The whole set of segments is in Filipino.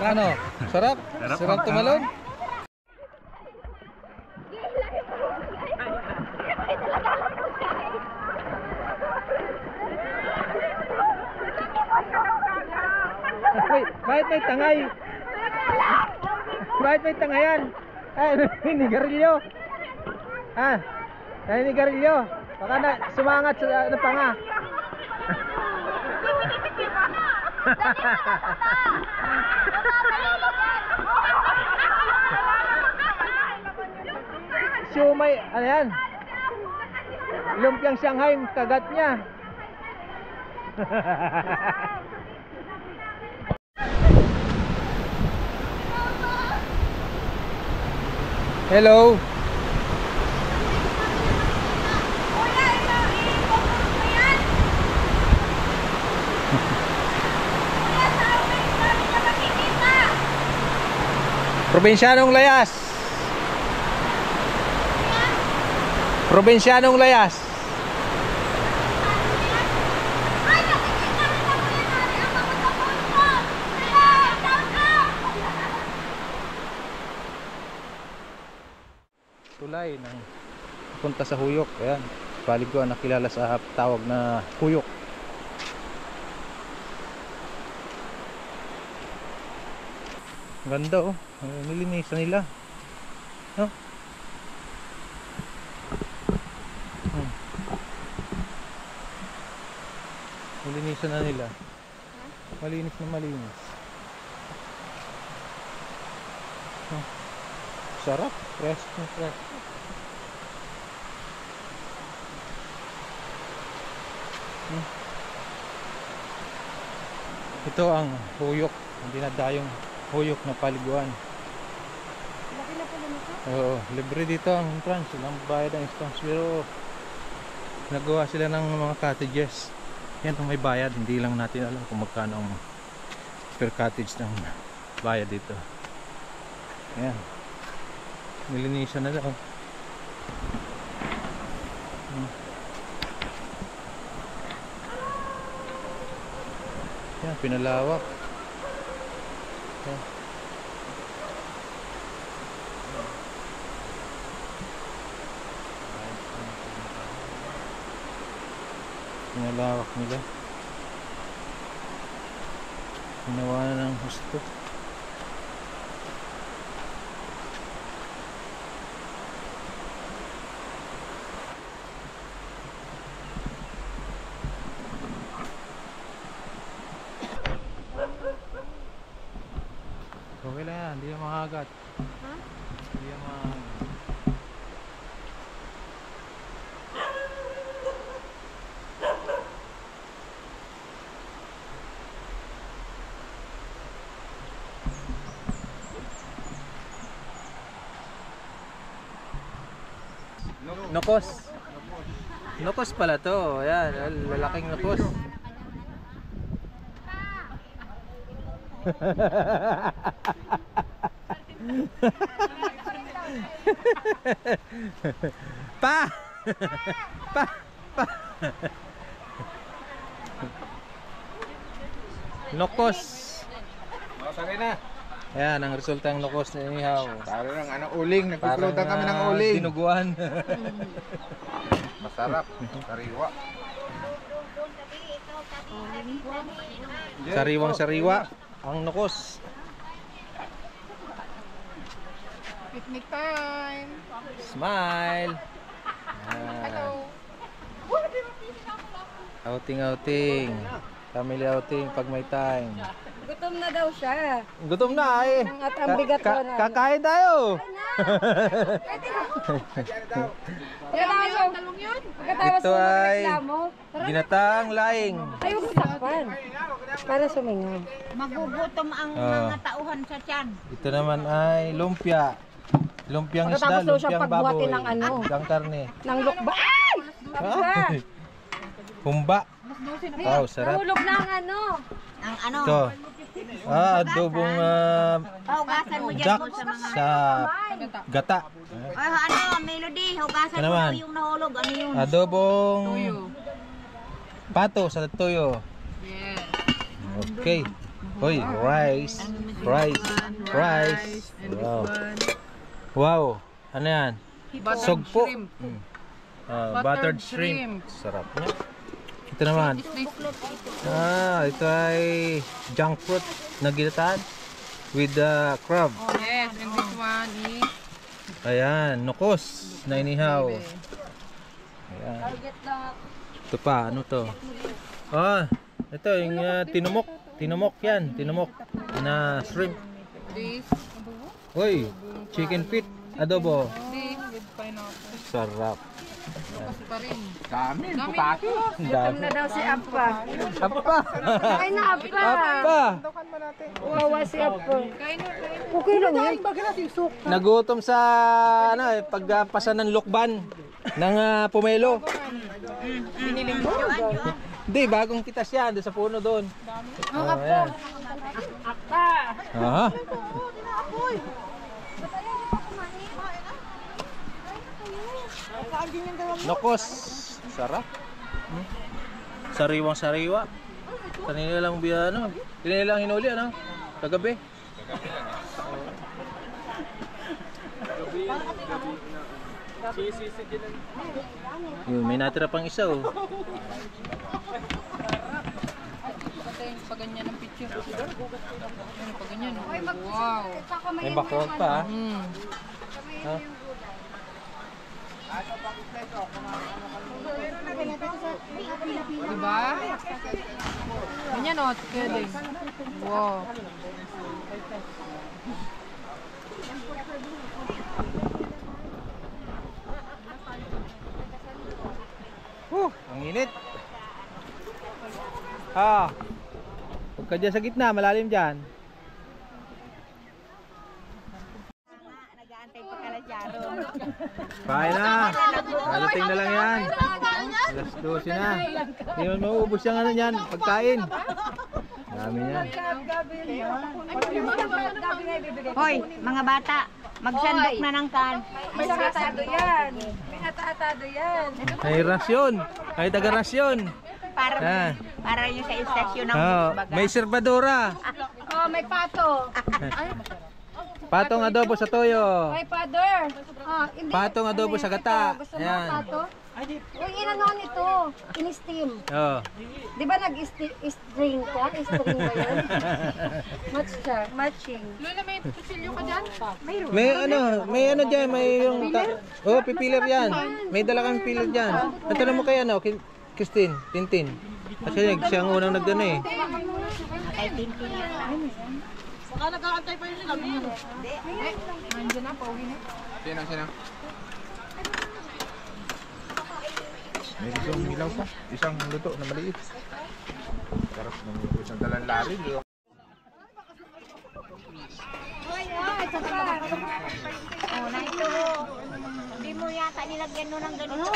Ano? Sarap? Sarap tumalon? Bakit may tangay? Bakit may tangayan? Ay, ninigarilyo. Ah, ninigarilyo. Baka na sumangat sa panga. Siumay, ano yan? Lumpiang Shanghai, kagat niya. Hello. Probinsyanong layas. Probinsyanong layas. Tulay ng punta sa Huyok. Ayan, paliguan na kilala sa tawag na Huyok. Ganda oh, nilinisan nila, no? Nilinisan na nila. Malinis na malinis. Sarap, fresh na fresh. Ito ang Huyok, hindi na dayong Huyok na paliguan. Laki na pala nito? Oo, libre dito ang entrance. Silang bayad ang entrance. Pero nagawa sila ng mga cottages. Yan kung may bayad. Hindi lang natin alam kung magkano ang per cottage ng bayad dito. Yan. Nilinisan na lang. Yan, pinalawak. Yan. Pinalawak nila. Ginawa na ng husto. Okay lang yan, hindi yung makagat. Ha? Hindi yung makagat. Nokos. Nokos pala to. Ayan, lalaking nokos. Pa! Pa! Pa! Nokos. Sakay na. Ayan, ang resulta ng nokos ni Ihaw. Para ng ano, uling. Nagpiplutan kami ng uling. Dinuguan. Masarap. Sariwa. Sariwang sariwa. Ang nokos. Picnic time! Smile. Hello! Outing, outing. Family outing pag may time. Gutom na daw siya. Gutom na eh. At ang bigat ko na. Kakain tayo. Talong yun? Pagkatapos Ito mo ay magreklamo, ginataang laing. ayaw ko takpan. Para sumingaw. Magugutom ang mga tauhan sa tiyan. Ito naman ay lumpia. Lumpiang isda, Pagkatapos daw siyang lumpiang baboy. pagbuhatin ng ano. Lumpiang karne. Nang lukba. Ay! Tabla! Humba. Wow, sarap. Nahulog na ang ano. Ang ano, Ito. Adobong hugasan mo dyan duck mo sa mga... sa gata. Ay, ano, Melody, hugasan Ano mo naman? yung nahulog. Ano yun? Adobong pato sa tuyo. Okay. Uy, rice. Rice. Rice. Wow. Wow. Ano yan? Sogpo. Buttered shrimp. Sarap niya. Ito naman. Ito ay junk fruit na ginataan with the crab. Yes, and this one is... Ayan, nukos na inihaw. Ayan. Ito pa, ano to? Ito yung tinumok. Tinumok yan, tinumok na shrimp. This, Uy, chicken feet, adobo. this with pineapple. Sarap. Pa rin. Dami, putato. Ang dami. Na daw si Appa. Apa? Ay na, Appa. Apa? Wawa si Appa. Okay lang yan. Nagutom sa pagpasa ng lokban ng pomelo. Hindi, bagong pitas yan doon sa puno doon. Ayan. Aha. Nokos. Sarap. Sariwang sariwa. Kanina lang kanina lang hinuli kagabi. Yun, may natira pang isa oh. Pag ganyan ang picture. Pag ganyan. Wow. May background pa ha. Ha? Diba? Ganyan o, kidding. Wow. Ang init. Huwag ka dyan sa gitna, malalim dyan. Nag-aantay pa kala Jaro. Kain na. Darating na lang yan. Alas 12 na. Hindi mo mauubos yung yan, pagkain. Dami yan. Hoy, mga bata, magsandok na ng kan. May atado yan. May atado yan. May rasyon. May taga-rasyon. Para yung sa istasyon ng baga. May serbadora. Oh, may pato. Patong adobo sa toyo. May father. Hindi. Patong adobo sa gata. Gusto mo Ayan. pato? Uy, inanon ito. In-steam. Oh. Di ba nag-string ka? String ba yan? Match siya. Matching. Lola, may pusilyo ka dyan? Mayroon. May ano diyan, may yung pipiler yan. May dala kang pipiler diyan. Ang tanong mo kay Christine, Tintin. Kasi siya ang unang nagdano eh. Kay Tintin yun. Baka nag-aantay pa yun sila. Nandiyan na, pauwi na. Sino? May isang hilaw pa. Isang luto na maliit. Sarap ng isang dalang lari. Oh, na ito. Hindi mo yata nilagyan nun ng ganito.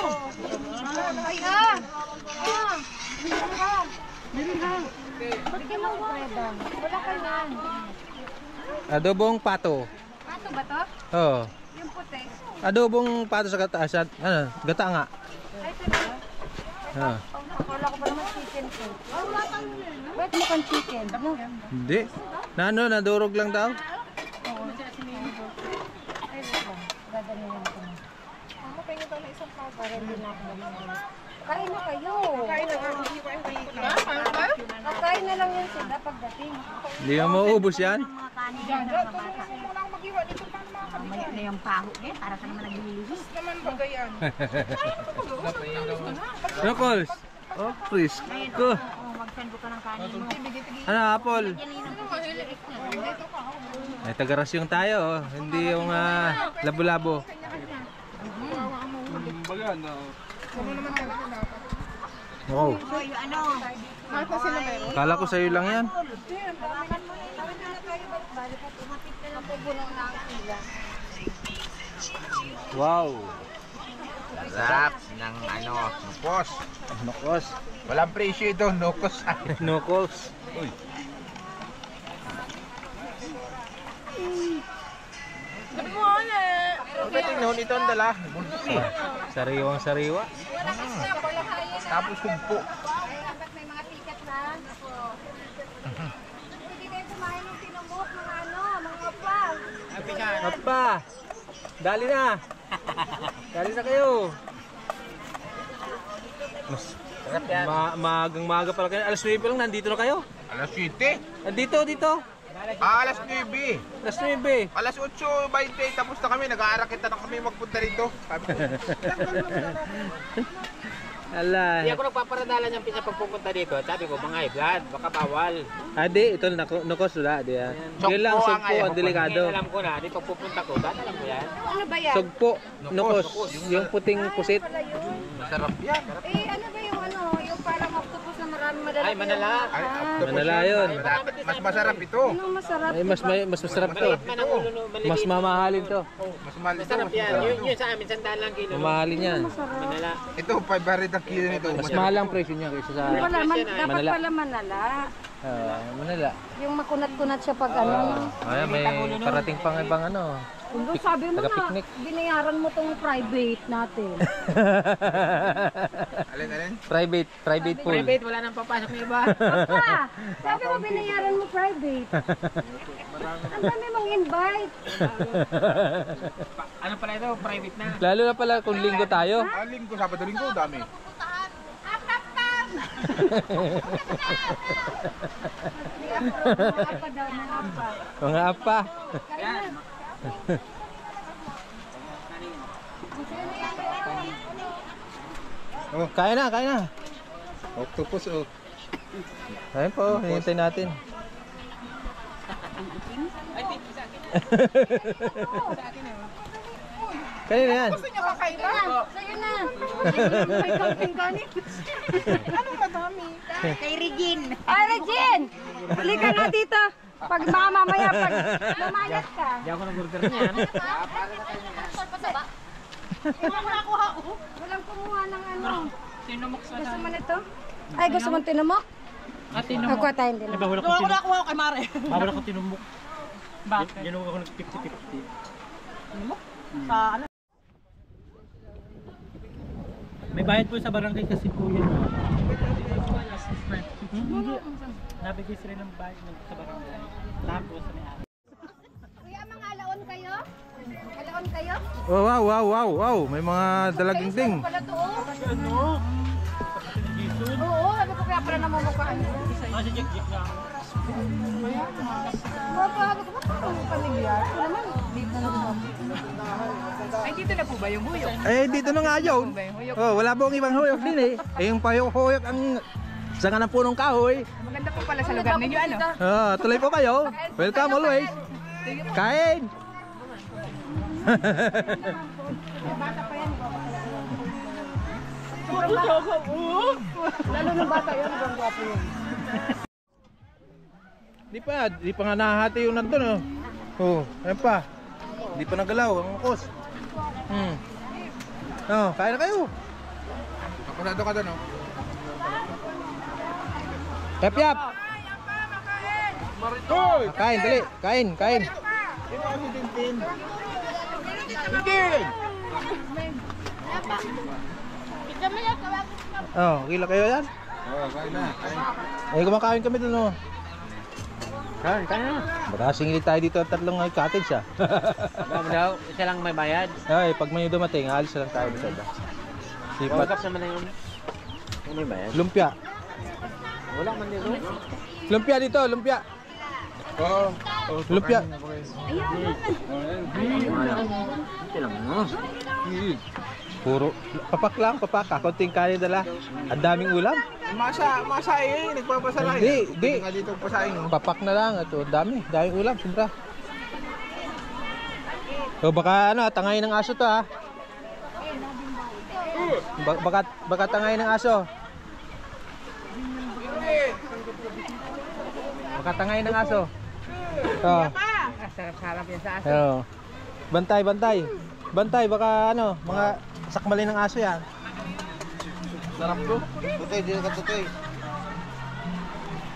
Bigyan mo ba? Wala ka yan. Adobong pato. Pato ba to? Oh. Yung puti. Adobong pato sa gata, gata nga. Ay, talaga. Akala ko pa naman chicken ko. Ba't mukhang chicken? No? Hindi. Nadurog lang daw. Ay, wait lang. Gagalingan ko na. Mapahingin tayo na isang pato. Para hindi na ako naman. Kain na kayo. Kain na kayo. Kain na lang yan sila pagdating. Hindi mo mauubos yan. Mga kanin na mamaya na yung paho eh. Para sa naman naglilihis. Knuckles. Oh, Frisco. Magsando ka ng kanin mo. Ano, apple? Ay, taga-rasyong tayo. Oh. Hindi yung labo-labo. Wow. Hoy, ano? Akala ko sa'yo lang yan. Wow. Sarap ng nukos. Nukos. Walang presyo ito, nukos. Knuckles. Uy. Okay, tingnan ito ang dala. Sariwang sariwa. Tapos humpo. May mga ticket na. kumain ng tinamok, mga ano, mga pa. Apa! Dali na! Dali na kayo! Mas, magang-maga pala kayo. Alas 9 lang, nandito na kayo. Alas 7. Dito. Alas 9. Alas 9. Alas 8:20 tapos na kami. Nag-aarakita na kami magpunta rito. Sabi ko, Ala. Hindi ako nagpaparadala niyang pagpupunta dito. Sabi ko, mga blood, baka bawal. Adi, ito nukos wala. Di yan. Yun lang, Sugpo ang sugpo, ayaw. ang delikado. Ngayon alam ko na, di pagpupunta ko, dadalam ko yan. Ano ba yan? Sugpo, nukos. Yung puting pusit. Pala yun. masarap yan. Eh, ano ba yung ano, yung parang octopus na marami madala. Ay, manala. Ay, octopus Manala yun. Mas masarap ito. Anong masarap? Ay, mas masarap to. Maliit man ang ulo, maliit. Mas mamahalin to. Mas mahal ito. Masarap Mas yan. masarap Yun ito. sa amin, 100 lang kilo. Mamahalin yan. Manala. Ito, 500 ang kilo nito. Mas mahal ang presyo niya kaysa sa Wala, dapat Manala. pala manala. Manila. Yung makunat-kunat siya pag ano. Ay, may parating pang ibang ano. Ulo, sabi mo na, Taga-picnic. binayaran mo tong private natin. Alin? Private pool. Private, wala nang papasok ng iba. Papa, sabi mo binayaran mo private. Ang dami mong invite. Ano pala ito? Private na. Lalo na pala kung linggo tayo. Linggo, Sabado-Linggo, dami. Apa daw, mga apa. Mga apa. Oh, kaya na. Octopus, oh. Ayun po, hinihintay natin. Kanina yan. Sa'yo na. May camping kanin. Anong madami? Kay Regine. Ay, Regine! Halika nga dito. Pag mamaya, pag lumayas ka. Hindi ako nag-order niyan. Walang kumuha ng ano. Tinumok sa Gusto mo nito? Ay, gusto mo tinumok? tinumok. Ako tayo din. Bawal ako tinumok. Nakuha ko kay Mare. Bawal ako tinumok. Bakit? Yan ako nag 50-50. Tinumok? Sa ano? May bayad po sa barangay kasi po yun. Hindi. Nabigay sila ng bayad sa barangay. Tapos sa may-ari. Kuya, mga alaon kayo? Alaon kayo? Oh, wow. May mga dalaging ding. Pala to, oh. Ano? Oo, ano ko kaya pala namumukhaan niyo? Kasi Jack na. Baka, ano ko ba parang pamilyar? Ito naman, dito na naman. Ay, dito na po ba yung huyok? Eh, dito na nga yun. Oh, wala pong ibang huyok din eh. Eh, yung payok-huyok ang sanga ng punong kahoy. Maganda po pala sa lugar ninyo, ano? Oh, tuloy po kayo. Welcome always. Kain. Lalo ng bata yun, hanggang gwapo yun. Di pa nga nahahati yung nandun oh. Oh, ayun pa. Di pa nagalaw ang ukos. Oh, kain na kayo. Pasado ka doon, oh. Yap. Hoy! Kain, dali. Kain. Sino ako si Tintin? Tintin! Oh, kila kayo yan. Oh, kain na. Kain. Eh, kumakain kami dun oh. Kain na. Baka singili tayo dito at tatlong cottage ah. Ano daw? Isa lang may bayad. Ay, pag may dumating, alis lang tayo dito. Sipat. Pagkaps naman na yun. Ano may bayad? Lumpia. Wala man dito. Lumpia dito, lumpia. Oo. Lumpia. Ito lang mo. Puro papak lang, papak. Konting kanin dala. Ang daming ulam. Masahe, nagpapasahin. Hindi. Nga dito pasahin, oh. Papak na lang. Ito, daming ulam, sobra. So baka ano, tangay ng aso to ha. Baka tangay ng aso. Baka tangay ng aso. Oh. Sarap-sarap yan sa aso. Oh. Bantay, baka ano, mga sakmali ng aso yan. Sarap to. Tutay, dito ka tutay.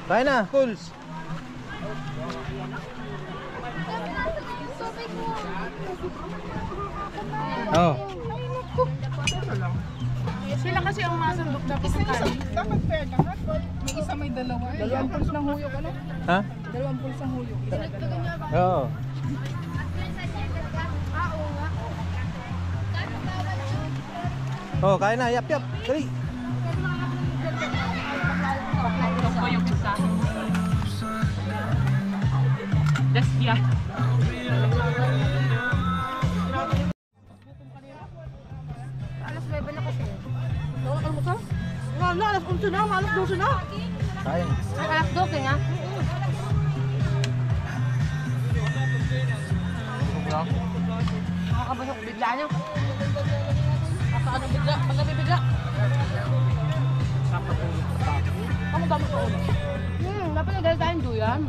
Kain na, fools. Oh. Sila kasi ang masundok dapat sa kanin. Dapat fair lahat. May isa may dalawa. Dalawang puls ng huyok ano? Ha? Dalawang puls ng huyok. Isa dalawa. Oo. Oh, kain na. Yap, yap. Dali. Ito yung isa. Destia. Alas 9 na kasi. Alas 11 na. Alas 11 na. Alas 12 na. Kain. Alas 12 nga. Nakakabasok bigla niyo. Ano bigla? Pagkabi bigla. Kamu dami ko ulo. Dapat na dahil tayong duyan.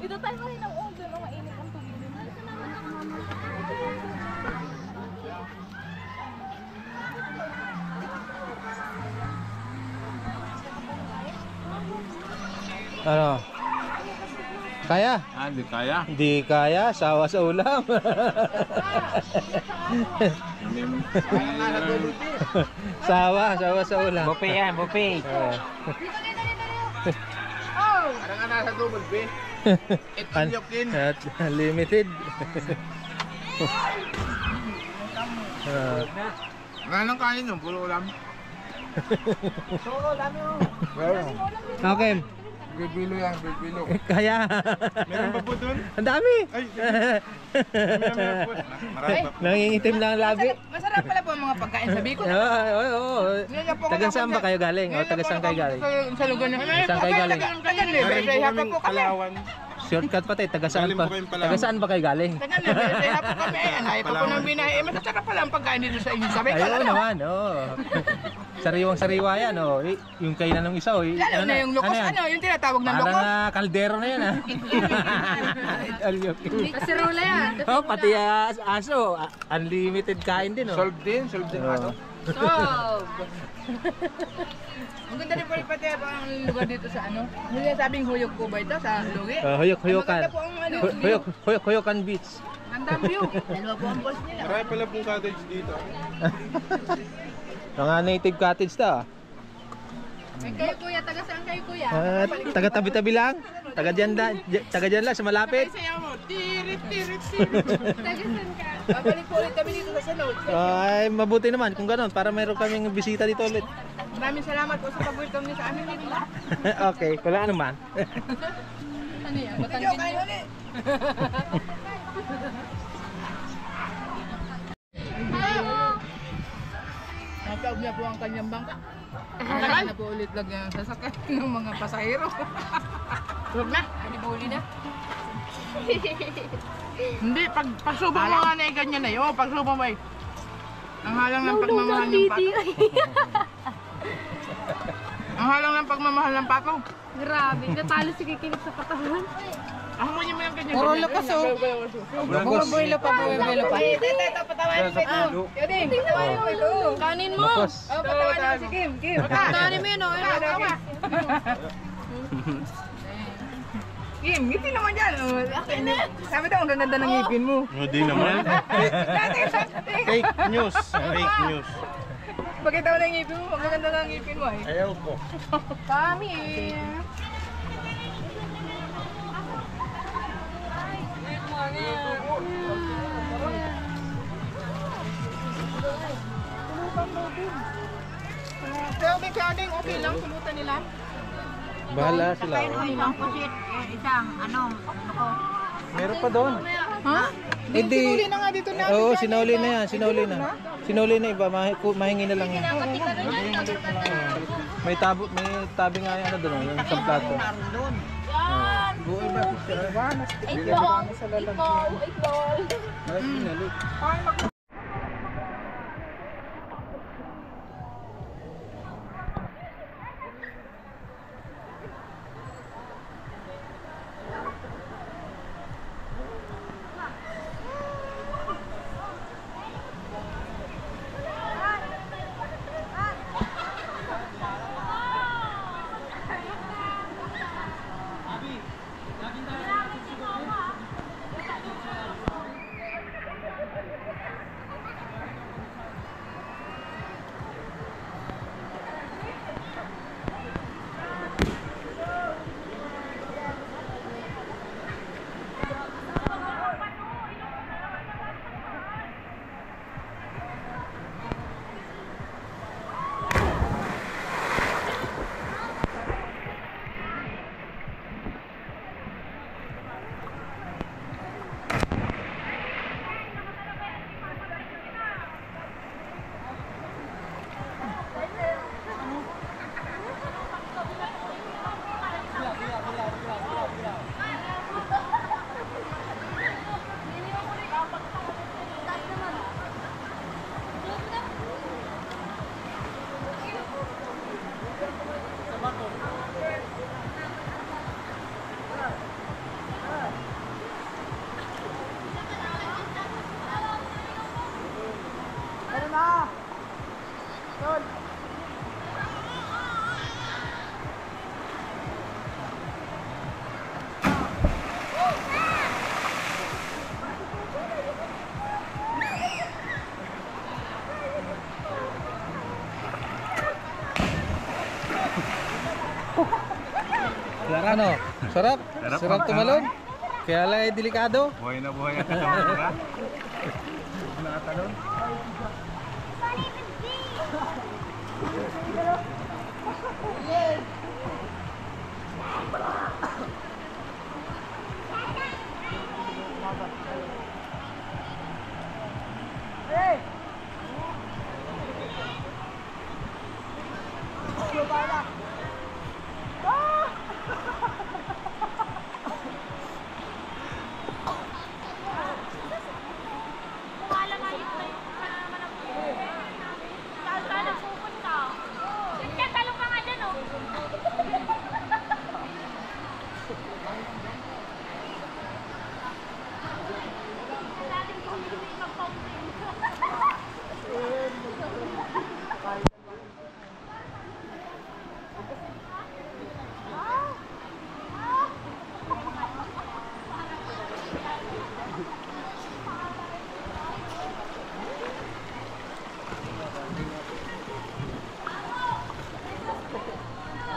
Dito tayo rin ang ulo na mainit ang tubig. Ano? Kaya? Hindi kaya. Hindi kaya. Sawa sa ulam. sawa sa ulam. Buffet yan, buffet. Parang nga nasa double B. It on your kin. At limited. Wala nang kanin yun, puro ulam. Okay. Bilbilo yan, bilbilo. Kaya. Meron pa po dun? Ang dami. Marami pa po. Nangingitim lang ang labi. Masarap pala po ang mga pagkain sa Bicol. Oo. Taga saan ba kayo galing? O taga saan kayo galing? Sa lugar na. Saan kayo galing? Taga-Libre. Po kami. Shortcut pa tayo. Taga saan Galing pa? po kayong Palawan. Taga saan ba kayo galing? Taga-Libre. Po kami. Anay pa po ng binahe. Masarap pala ang pagkain dito sa inyo. Sabi ko, Ayun naman, oo. Sariwang-sariwa yan, oh. Yung kainan ng isa, oh. lalo na yung lokos, yan? yung tinatawag ng Parang lokos. kaldero na yan, ah. Kasirola yan. Oh, pati aso, unlimited kain din, oh. Solve din ano? Sob. Ang ganda rin po pati ang lugar dito sa ano. Hindi sabing huyok ko ba ito sa Lugi? Huyok-huyokan. Maganda po ang ano. Huyok-huyokan beach. Ganda view. Dalawa po ang boss nila. Marami pala pong cottage dito. Mga native cottage ta. Kayo kuya, taga saan kayo kuya? Taga tabi-tabi lang. Taga dyan lang sa malapit. Saya mo. Tirit. Taga saan ka? Babalik po ulit kami dito sa Salud. Ay, mabuti naman kung gano'n para mayroon kaming bisita dito ulit. Maraming salamat po sa pag-welcome niyo sa amin dito. Okay, wala naman. Ano yan? Kayo, kayo ulit. Nakaub niya po ang kanyang bangka. Tagal na po ulit lang ang sasakyan ng mga pasahero. Huwag na. Pinibuli na. Hindi, pagsubong mo nga na ganyan na yun. Pagsubong mo ay ang halang ng pagmamahal ng pato. Ang halang ng pagmamahal ng pato. Grabe, natalo si Kikinig sa katawan. Ako mo yung ganyan. Puro lakas, oh. Mga buwelo pa. Ito, patawanin mo ito. Yoding, patawanin mo ito. Kanin mo. Makos. Oh, patawanin mo si Kim. Kim. Kanin mo yun, oh. Kim, ngiti naman dyan. Sabi daw, ang ganda ng ngipin mo. Hindi naman. Fake news. Fake news. Pakita mo na yung ngipin mo, ang ganda ng ngipin mo eh. Ayaw ko. Kami. Crowding, okay lang, sulutan nila. Bahala sila. Isang pusit, isang ano ko. Meron pa doon. Ha? Hindi. Sinuli na nga dito na. Oo, sinauli na yan. Sinauli na iba. Mahingi na lang yan. May tabi nga yan ano doon. Yung isang plato. Ikaw. Ano? Sarap? Sarap tumalon? Kaya lang ay delikado. Buhay na buhay ang kasama. Nakatalon.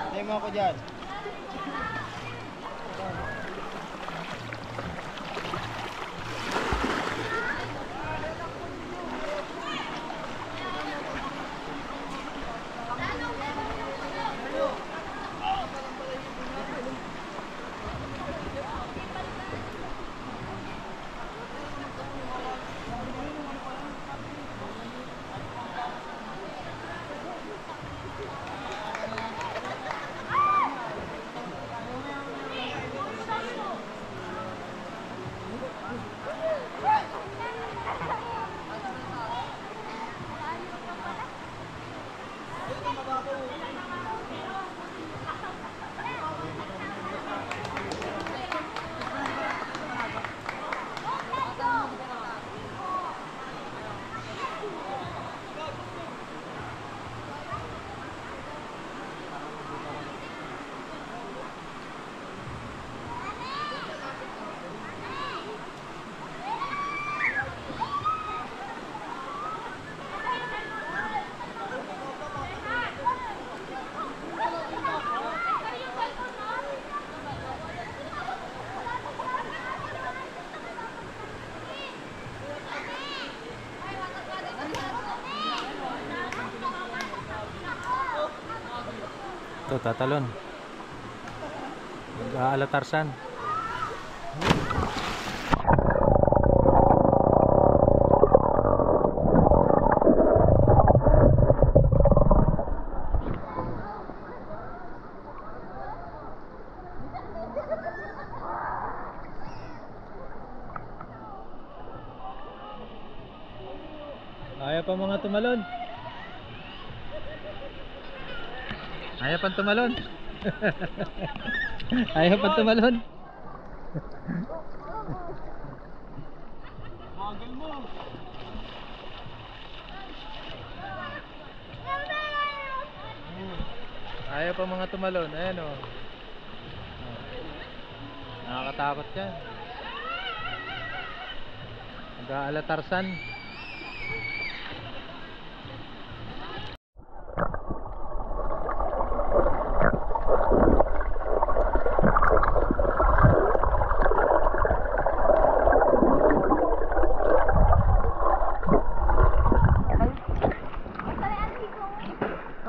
Tayo mo ako dyan. Ito, tatalon. Alatarsan. Ayaw pa mga tumalon. Ayaw pang tumalon. Ayaw pang tumalon. Magal mo. Ayaw pa mga tumalon. Ayan o. Nakakatakot yan. Nag-aalatarsan.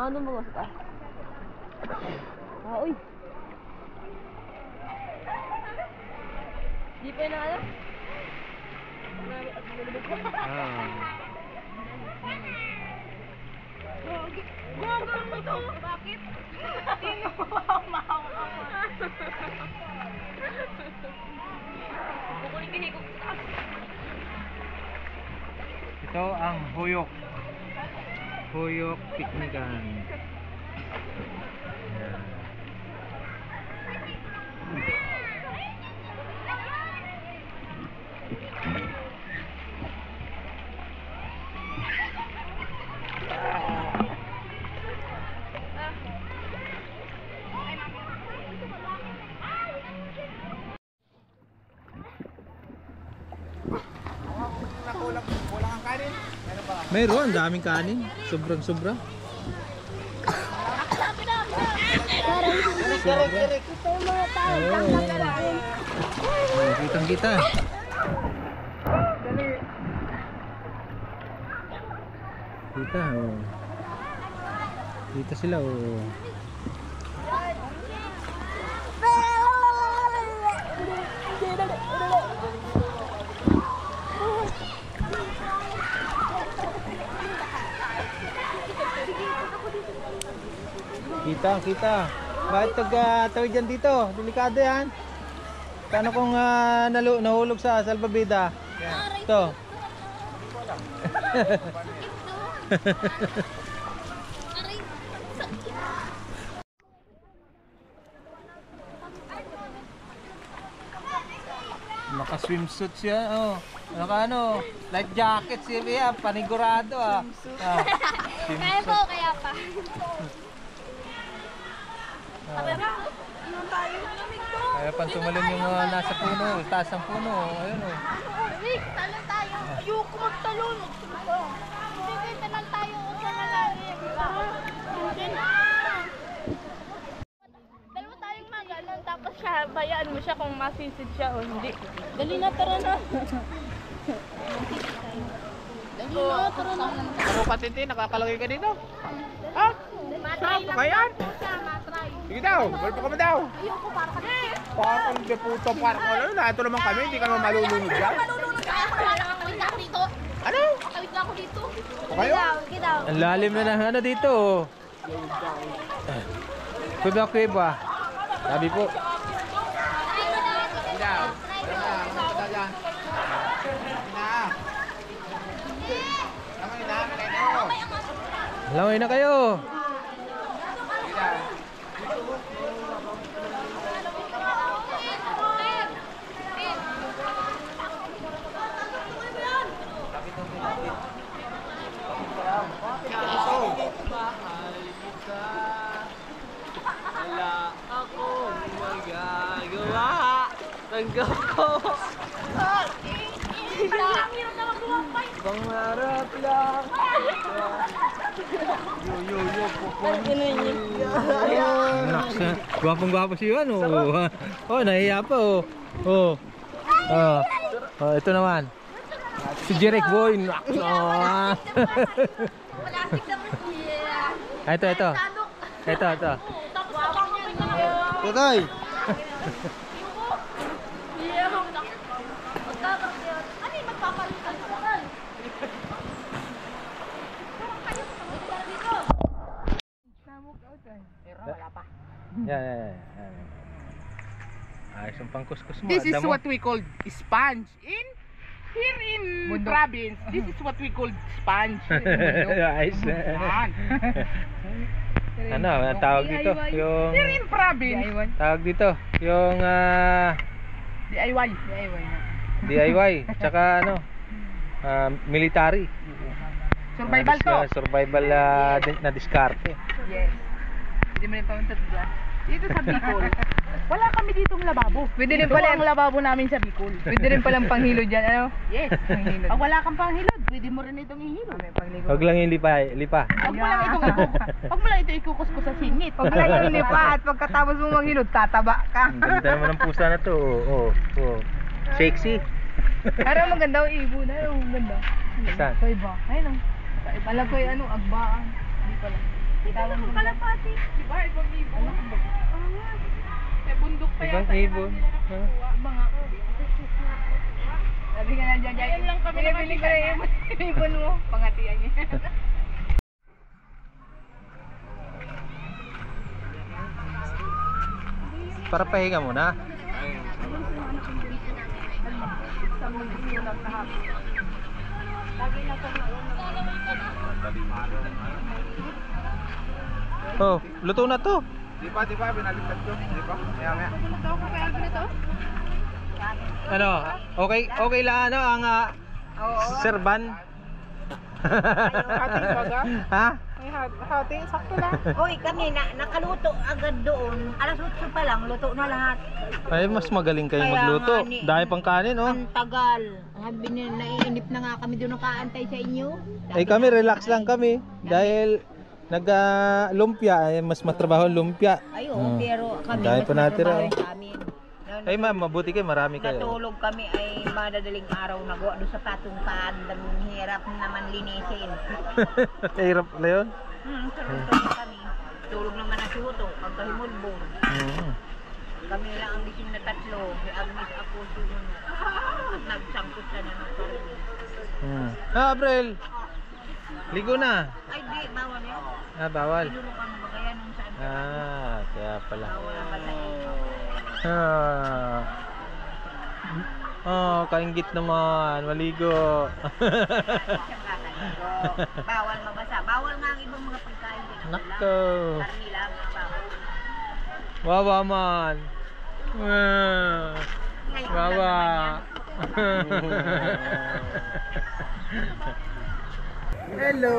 Ano mo ka? Uy. Di pa na alam? Gagawin mo to. Bakit? Hindi mo mahaw. Kukunin kahigog sa taas. Ito ang huyok. Huyok piknikan. Ayan. Kulang ang kanin. Mayroon, daming kanin. Sobrang sobra. Kirik. Kitang kita. Kita, oh. Kita sila, oh. Kita. Bakit tawid dyan dito? Delikado yan. Paano kung nahulog sa salbabida? Ito. Naka-swimsuit siya, oh. Life jacket siya, panigurado, ah. Kaya po, kaya pa. Kaya pang tumalon yung nasa puno, taas ng puno, ayun, oh. Rick, talon tayo. Ayoko magtalon. Sige, talon tayo. Huwag na malalim. Hindi na. Dalawa tayong maganon, tapos siya, bayaan mo siya kung masisid siya o hindi. Dali na, tara na. Dali na, tara na. Ano patiti, nakakalagay ka dito? Ha? Matry lang Ayan. po siya, matry. Sige daw, walpa ka mo daw. Ayoko, para ka na. Parang de puto, parang wala na. Ito naman kami, hindi ka naman malulunod dyan. Malulunod ka. Wala lang ako dito. Ano? Kawit lang ako dito. O kayo? Ang lalim na ng ano dito, oh. Kuba. Sabi po. Sige daw. Tara na, Langoy na kayo. Wala akong magagawa. Tanggap ko. Pangarap lang. Gwapong-gwapo si Juan, oh. Oh, nahiya pa, oh. Oh. Oh, ito naman. Si Jeric Boy. Oh. Ito. Tutoy. Yan. Ayos ang pangkuskus mo. This is Damo. what we call sponge. Here in province, this is what we call sponge. Ayos. Ano, ang tawag dito? Yung Here in province, tawag dito, yung DIY. DIY, tsaka ano, military. Survival to. Survival na diskarte. Yes. Hindi mo rin pauntat dyan. Dito sa Bicol, wala kami ditong lababo. Pwede rin pala ang lababo namin sa Bicol. Pwede rin palang panghilod dyan, ano? Yes, panghilod. Pag wala kang panghilod, pwede mo rin itong ihilod. Huwag lang yung lipa. Huwag mo lang ito ikukuskus sa singit. Huwag mo lang yung inipa at pagkatapos mo manghilod, tataba ka. Ang ganda naman ng pusa na to. Oh. Sexy. Pero maganda ang ibon. Ano, maganda. Saan? Ito iba. Ayun o. Alam ko yung agbaan. Hindi pala. Tawag mo kalapati. Diba? Ibang ibon. May bundok pa Ibang yata. ibon. Ibang ako. Sabi ka na dyan. Yan lang kami naman. Pinibili ko na yung ibon mo. Pangatian niya. Para pahinga muna. Oh, luto na to. Di ba, binaliktad ko. Di ba? Maya. Ano? Okay lang ano ang serban? Hati baga? Ha? May hati. Sakto lang. Hoy, kami nakaluto agad doon. Alas 8 pa lang, luto na lahat. Ay, mas magaling kayo Kaya magluto. nga ni- Dahil pang kanin, oh. Ang tagal. Sabi niya, naiinip na nga kami doon nakaantay sa inyo. Ay kami, relax lang kami. Dahil lumpia, mas matrabaho ang lumpia. Ay, oo, pero kami Dahil mas pa natin, matrabaho oh. sa amin. Ay ma'am, mabuti kayo, marami kayo. Natulog kami ay madadaling araw nagawa doon sa patungkaan. Hirap naman linisin. Hirap na yun? Tulog kami. Tulog naman ang suto, pagkahimulbong. Kami lang ang gising na tatlo. Si Agnes, ako, sunod. At nagsangkot na ng karami. Abril! Ligo na! Ay, di, bawal yun. Bawal. Tinulog kami ba kaya nung saan? Kaya pala. Bawal ang batain. Kainggit naman, maligo. Bawal mabasa. Bawal nga ang ibang mga pagkain din. Nako. Karni lang ang bawal. Wawa man. Wawa. Hello.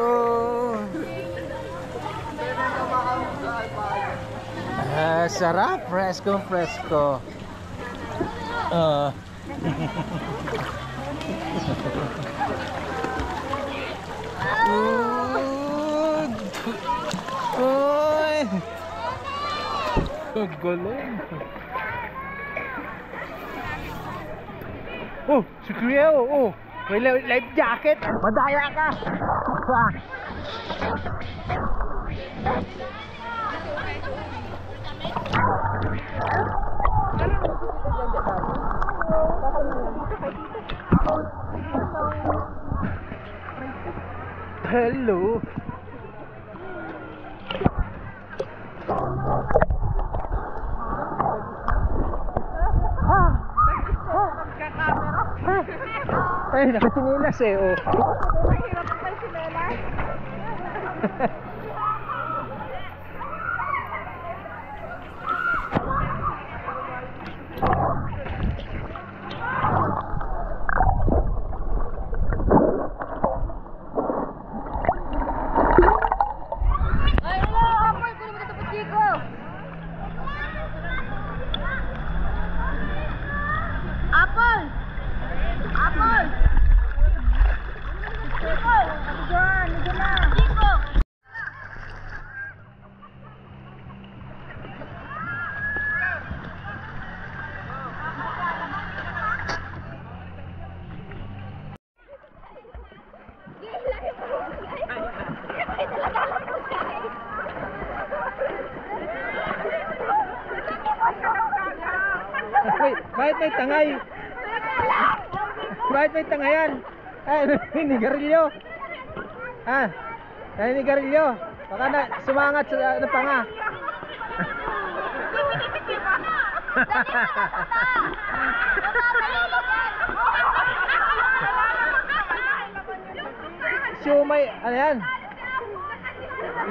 Sarap, fresco. Uy! Ang galing. Oh, si Kuya, oh. May life jacket. Madaya ka. Hello. Ay, nakasinilas eh, oh. Mahirap pa yung sinelas. Ay, wala! Apoy! Kunin mo na ito po, Chico! Apple! Apple! Chico! Ako dyan! Ligo na! Chico! Wait, bakit may tangay? Bakit may tangayan? Ay, ninigarilyo. Ninigarilyo. Baka na sumangat sa panga. Siumay, ano yan?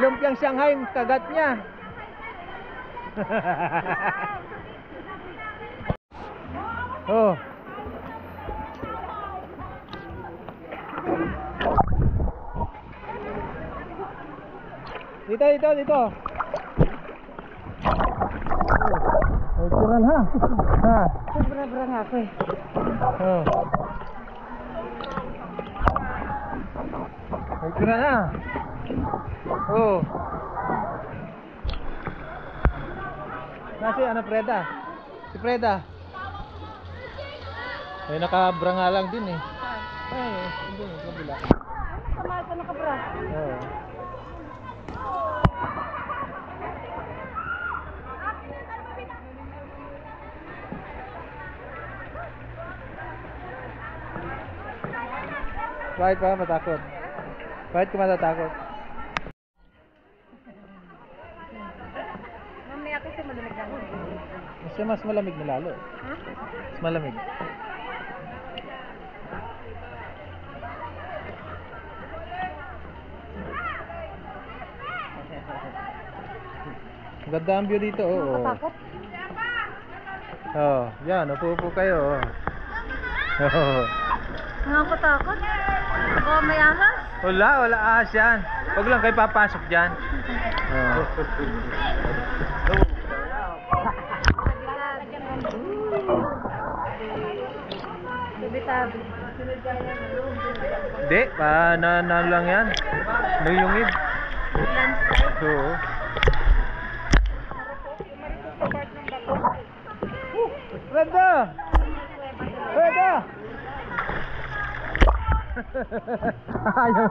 Lumpiang Shanghai, kagat niya. Oh. Dito. Ay, tiran ha. Sobra-sobra nga ako eh. Oh. Ay, tiran ha. Oh. Nasi, ano, Preda? Si Preda. Ay, nakabranga lang din eh. Ay, hindi, kabila. Sama ka nakabra. Oo. Bakit pa matakot? Bakit ka matatakot? Mamaya kasi malamig lang. Mas malamig na lalo. Mas malamig. Ganda ang view dito, oo. Takot? Oh, yan, upo kayo. Oh. Nakakatakot? Oh, may ahas? Wala ahas yan. Huwag lang kayo papasok dyan. Oh. Tabi-tabi. Hindi, na lang yan. Nuyungid. Landscape. Oo. Randa! Randa! Ayaw.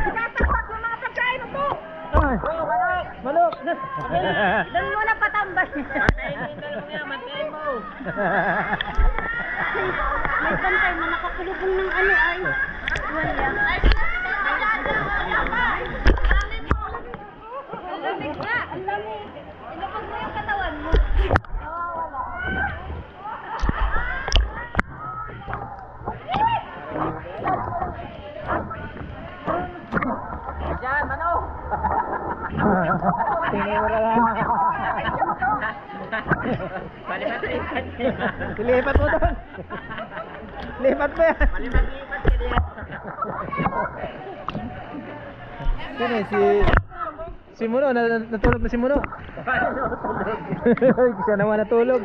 Sinasapak ng mga pagkain mo! Ay! Manok! Doon muna patambal. Mantayin mo yung dalawang yan, mantayin mo. May bantay mo, nakakulubong ng ano ay. Wala. Ang lamig na! Ang lamig! Ilapag mo yung katawan mo. Nawawala. Diyan, manok. Tingin mo na lang. Palipat-lipat. Ilipat mo doon. Lipat mo yan. Palipat-lipat ka diyan. Sino eh, si Muno, natulog na si Muno. Siya naman natulog.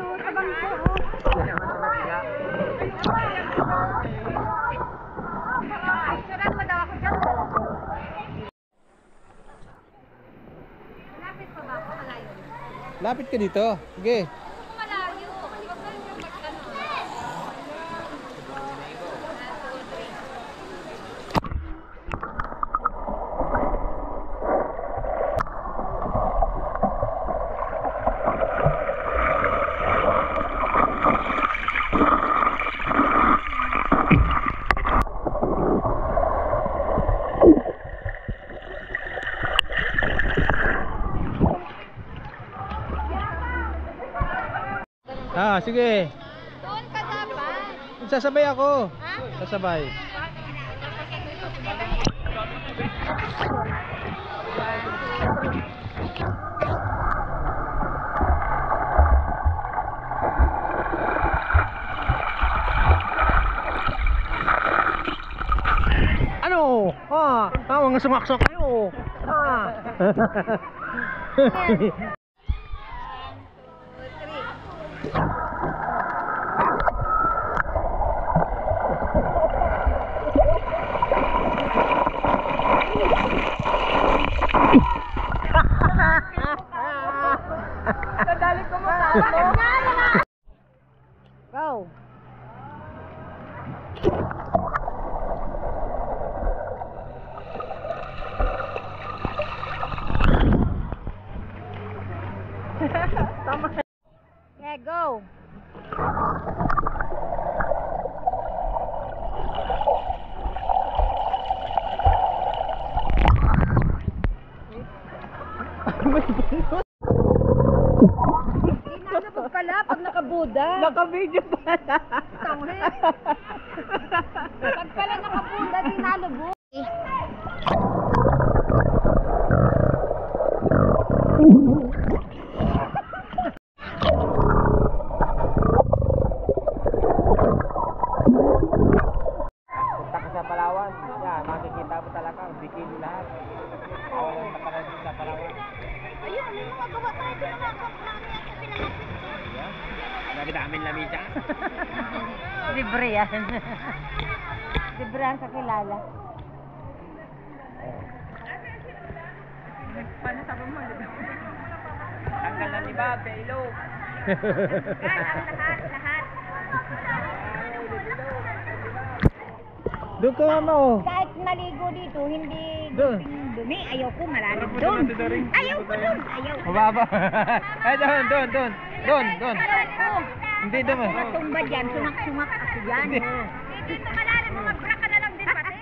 Sarang mo daw ako dyan. Malapit pa ba ako? Malayo. Lapit ka dito. Sige. Malayo. Huwag lang yung mag-ano. Sige. Doon ka dapat. Sasabay ako. Sasabay. Ano? Mga sumaksak kayo. Nadali ko mo sa Go. Yeah, go. Hinanapag pala pag nakabuda. Naka-video pala. Tanghe. Pag pala nakabuda, di nalubog. Punta ka sa Palawan, yan, makikita mo talaga, bikini lahat. Awal ang nakarating sa Palawan. Ayun, may magawa tayo din mga kaplano yan sa pinalapit. Sabi namin lamisa. Libre yan. Libre ang kakilala. Paano sabi mo? Tanggal na ni Bob, Belo. Lahat. Doon ka mama oh. Kahit maligo dito, hindi Doon. dumi. Ayoko malalim doon. Ayoko doon. Ayoko. Mababa. Ay, doon. Ayoko. Hindi doon. Matumba dyan, sumak-sumak ako dyan. Hindi pa malalim, mga bra ka na lang din pati.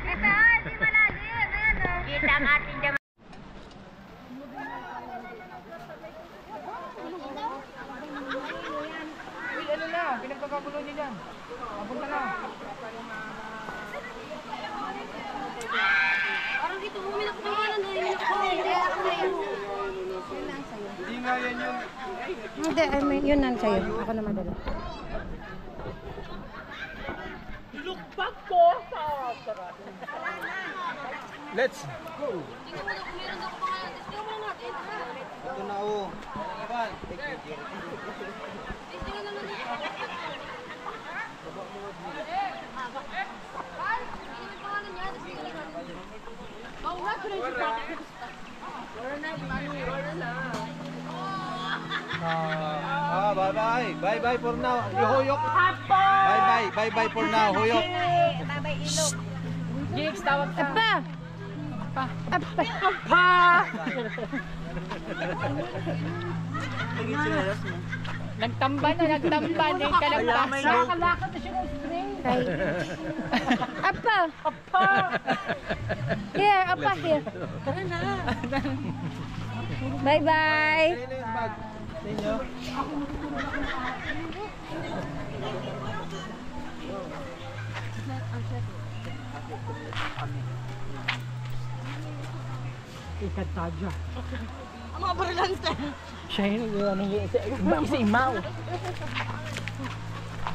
Kita, hindi malalim. Ayan o. Kita ang ating dyan. Ano na, pinagkakagulo niyo dyan. Papunta na. Parang dito, uminak na nga lang. Uminak ko. Hindi nga yan yun. Hindi, yun lang sa'yo. Ako na madala. Let's go. Ito na oh. Bye bye. Bye bye for now. Huyok. Bye bye. Bye bye for now. Huyok. Babay ilog. Jigs, tawag ka. Nagtamban na, nagtamban. Yung kalabas. Nakalakad na siya ng string. Apa. Here, apa here. Bye bye. Ang mga barilante. Siya yun, ano yun, isa imaw.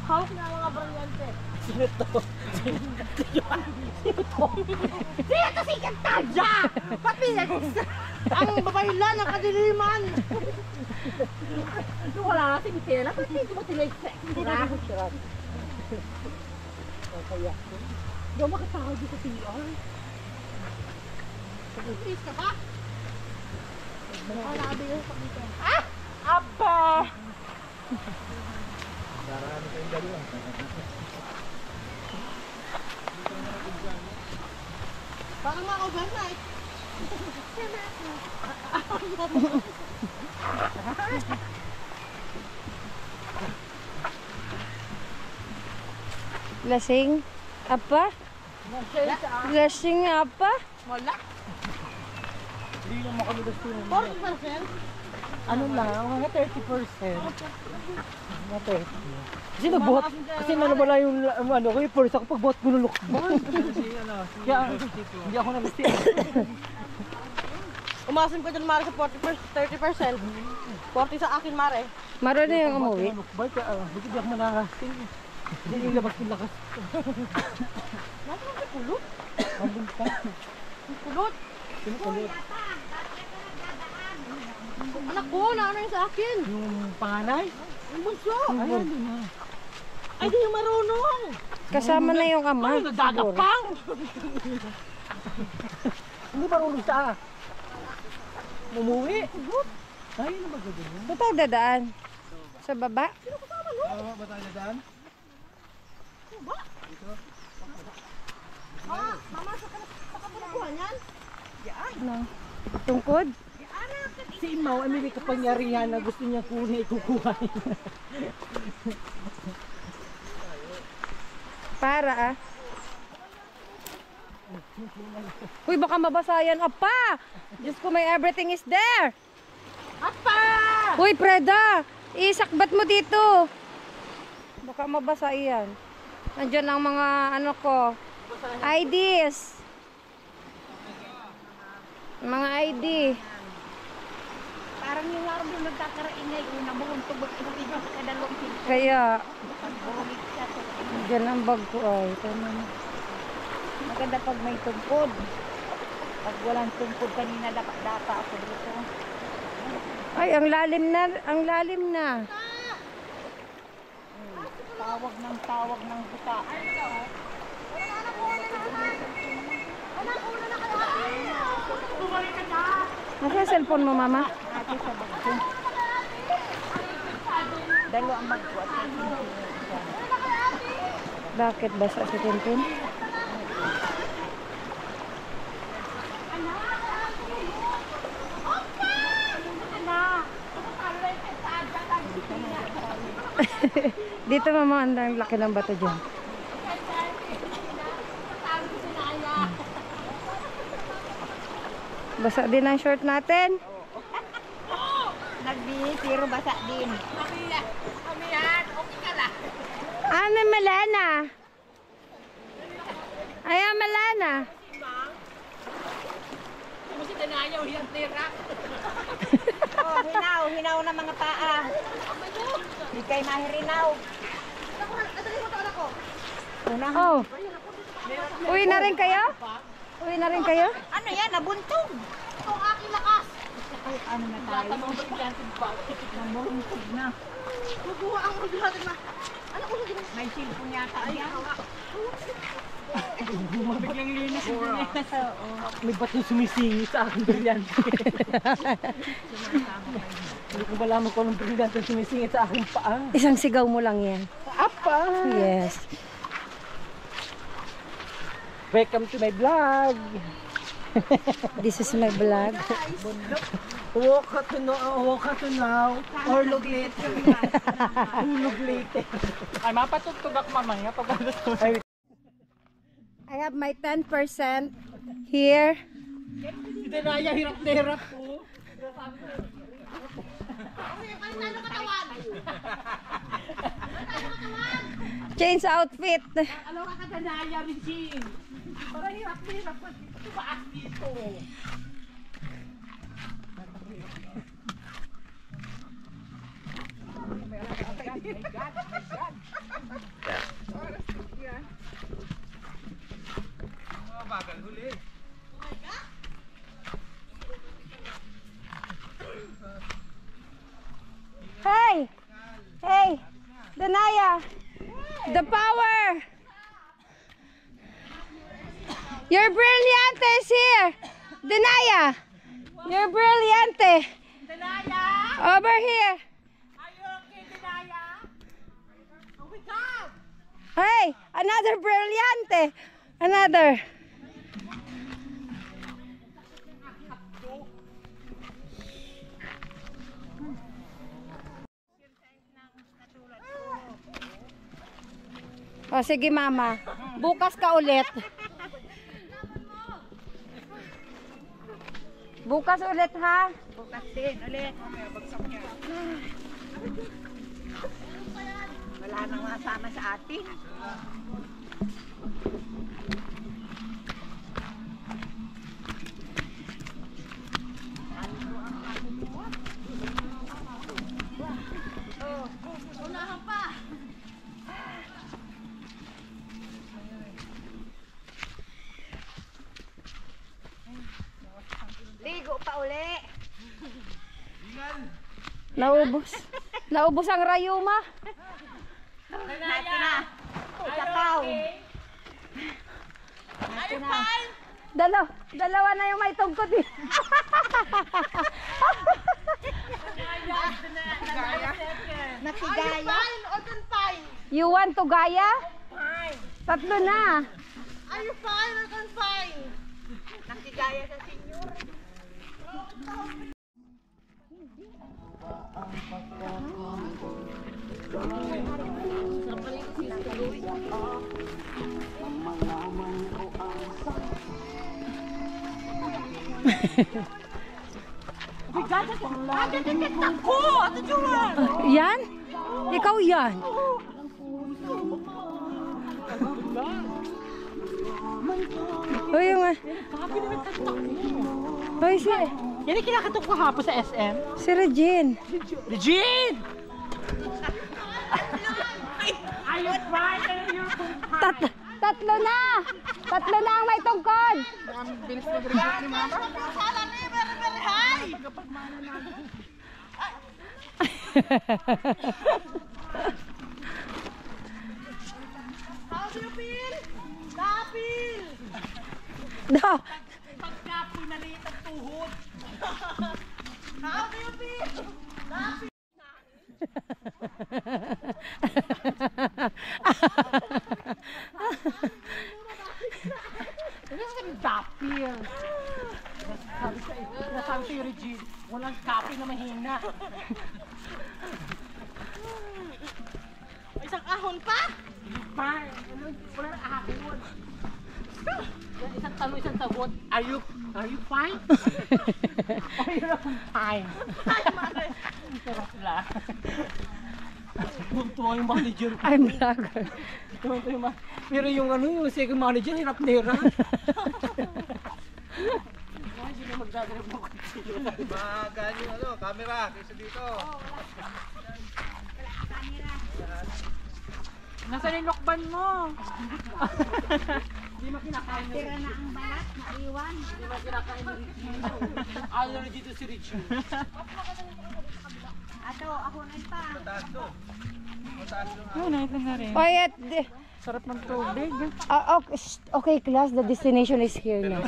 Hawak na ang mga barilante. Sino to? Sino to? Sino to si Kantadya? Papilas! Ang babayla ng kadiliman! Wala nga si Mitela, ba't hindi mo tinay-sex? Kaya. Hindi ako makatawag dito sa PR. Please ka ba? Ah! Aba! Parang ma-overnight. Lasing. Apa? Lasing apa? Wala. Hindi na makalugas ko yun. 40%? Ano lang, mga 30%. Mga 30. Kasi nagbuhat, kasi nawala yung ano ko, yung purse ako pagbuhat ko ng lukban. Kaya hindi ako nag-stay. Umasim ko dyan, Mare, sa 30%. 40 sa akin, Mare. Maro na yung umuwi. Bakit di ako manakasing. Hindi yung labas yung lakas. Nasa ang kulot? Ang bunta. Ang kulot? Sino kulot? Anak ko, naano yung sa akin? Yung panganay? Yung bunso. Ayan, doon na. Ay, di yung marunong. Kasama na yung ama. Ay, nagagapang. Hindi marunong sa umuwi. Ay, ano ba gagawin? Ba't tayo dadaan? Sa baba? Ba tayo daan? Mama, sa kapanakuhan yan? No. Tungkod? Si Imaw, ay may kapangyarihan na gusto niya kunin, ikukuha niya. Para ah. Uy, baka mabasa yan. Apa! Diyos ko, may everything is there. Apa! Uy, Preda! Isakbat mo dito. Baka mabasa yan. Nandiyan ang mga ano ko. IDs. Mga ID. Parang yung araw yung nagkakaraingay, una mo kung tubog ibig sa kadalawang sila. Kaya, Pagbuhumit siya. dyan ang bag ko. Ay, ito na. Maganda pag may tungkod. Pag walang tungkod kanina, dapat data ako dito. Ay, ang lalim na. Ang lalim na. Tawag ng buta. Nasa yung cellphone mo, mama? Ate sa bagko. Dalo ang bagko at Bakit basa si Tintin? Dito mama, ang laki ng bato dyan. Basa din ang short natin. nagbihis, pero basa din. Ano Melana? Ayan Melana. Oh, hinaw na mga paa. Di kay mahirinaw. Oh. Uwi na rin kayo? Uwi na rin kayo? Ano yan? Nabuntog. Itong aking lakas. Ay, ano na tayo? Nabuntog na. Kukuha ang originatin na. Ano May cellphone yata yan. Biglang linis yung may bato sumisingit sa aking brilyante. Hindi ko malaman kung anong brilyante sumisingit sa aking paa. Isang sigaw mo lang yan. Apa! Yes. Welcome to my vlog! This is my vlog. Walk to now, or look later. Look later. Ay, mapatutugak mamaya pag I have my 10% here. Hindi na hirap na hirap po. Change outfit. Ano ka katanaya, Regine? Parang hirap na hirap po. Tumaas dito. Hey! Hey! Danaya! The power! Your Brilliante is here! Danaya! Your Brilliante! Danaya! Over here! Are you okay, Danaya? Oh my God! Hey! Another Brilliante! Another! O sige mama, bukas ka ulit. Bukas ulit ha. Bukas din, ulit. Wala nang masama sa atin. Ligo pa uli. Naubos. Naubos ang rayuma. Natin na. Ikaw. Dalawa na yung may tungkod eh. Nakigaya. You want to gaya? Tatlo na. Nakigaya sa senyor. Yan? Ikaw yan. Uy, yung... Uy, si... Yan yung kinakatok ko hapon sa SM. Si Regine. Regine! Are you fine? Tatlo na! Tatlo na ang may tungkod! Bilis mag-regine ni Mama. How do you feel? Kapil! Do! Pagkapoy na liit ang tuhod. How do you feel? Ano sa dapil? Nasabi sa'yo, Regine, walang kape na mahina. Isang ahon pa? Pa, walang ahon. Isang tanong, isang sagot. Are you fine? Or you're not fine? Sarap lang. Tuntua yung manager ko. I'm vlogger. Tuntua yung pero yung yung second manager, hirap na hirap. Hindi na magdadalap mo kasi. Magaan yung camera, kaysa dito. Nasaan yung lokban mo? Hindi mo kinakain ni Tira na ang balat, naiwan. Hindi mo kinakain ni Richie. Allergy to si Richie. Ato, ahonan pa. Taas to. Quiet. Sarap ng tubig. Okay, class, the destination is here na.